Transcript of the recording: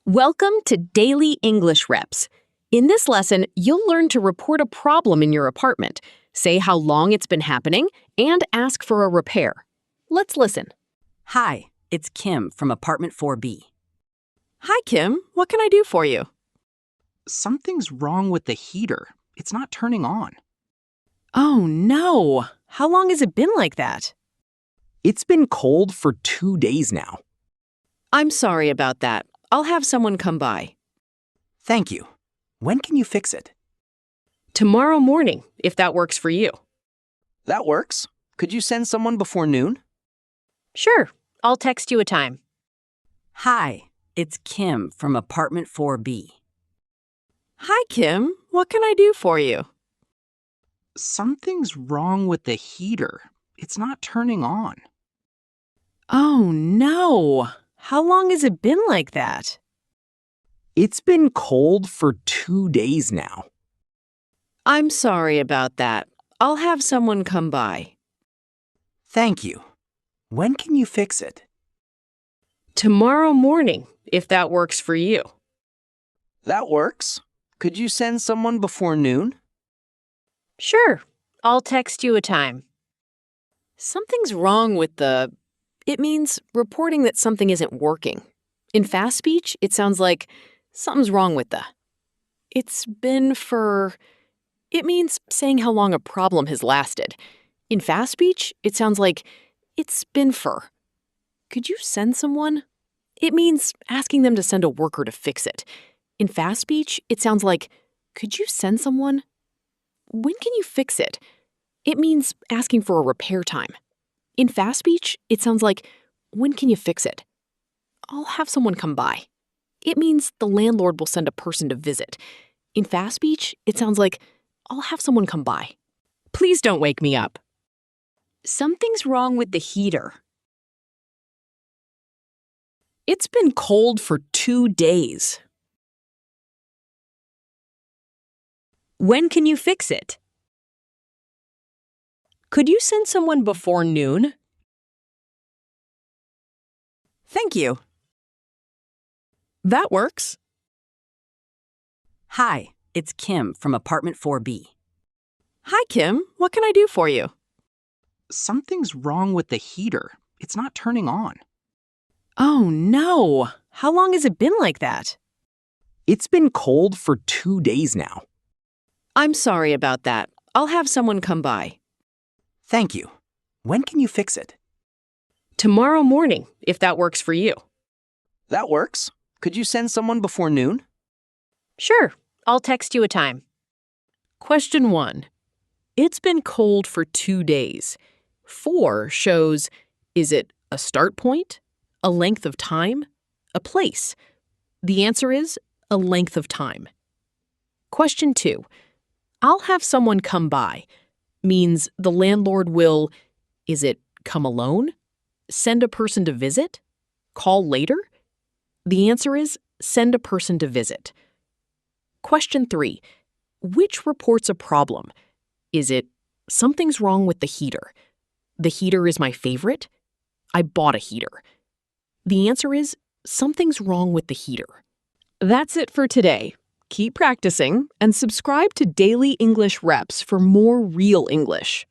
Welcome to Daily English Reps. In this lesson, you'll learn to report a problem in your apartment, say how long it's been happening, and ask for a repair. Let's listen. Hi, it's Kim from apartment 4B. Hi, Kim. What can I do for you? Something's wrong with the heater. It's not turning on. Oh, no. How long has it been like that? It's been cold for 2 days now. I'm sorry about that. I'll have someone come by. Thank you. When can you fix it? Tomorrow morning, if that works for you. That works. Could you send someone before noon? Sure. I'll text you a time. Hi, it's Kim from apartment 4B. Hi, Kim. What can I do for you? Something's wrong with the heater. It's not turning on. Oh, no. How long has it been like that? It's been cold for 2 days now. I'm sorry about that. I'll have someone come by. Thank you. When can you fix it? Tomorrow morning, if that works for you. That works. Could you send someone before noon? Sure. I'll text you a time. Something's wrong with It means reporting that something isn't working. In fast speech, it sounds like something's wrong with It's been for. It means saying how long a problem has lasted. In fast speech, it sounds like it's been for. Could you send someone? It means asking them to send a worker to fix it. In fast speech, it sounds like, could you send someone? When can you fix it? It means asking for a repair time. In fast speech, it sounds like, when can you fix it? I'll have someone come by. It means the landlord will send a person to visit. In fast speech, it sounds like, I'll have someone come by. Please don't wake me up. Something's wrong with the heater. It's been cold for 2 days. When can you fix it? Could you send someone before noon? Thank you. That works. Hi, it's Kim from apartment 4B. Hi, Kim. What can I do for you? Something's wrong with the heater. It's not turning on. Oh, no. How long has it been like that? It's been cold for 2 days now. I'm sorry about that. I'll have someone come by. Thank you. When can you fix it? Tomorrow morning, if that works for you. That works. Could you send someone before noon? Sure. I'll text you a time. Question 1. It's been cold for 2 days. 4 shows, is it a start point, a length of time, a place? The answer is a length of time. Question 2. I'll have someone come by means the landlord will, is it come alone, send a person to visit, call later? The answer is send a person to visit. Question 3. Which reports a problem? Is it something's wrong with the heater? The heater is my favorite? I bought a heater. The answer is something's wrong with the heater. That's it for today. Keep practicing and subscribe to Daily English Reps for more real English.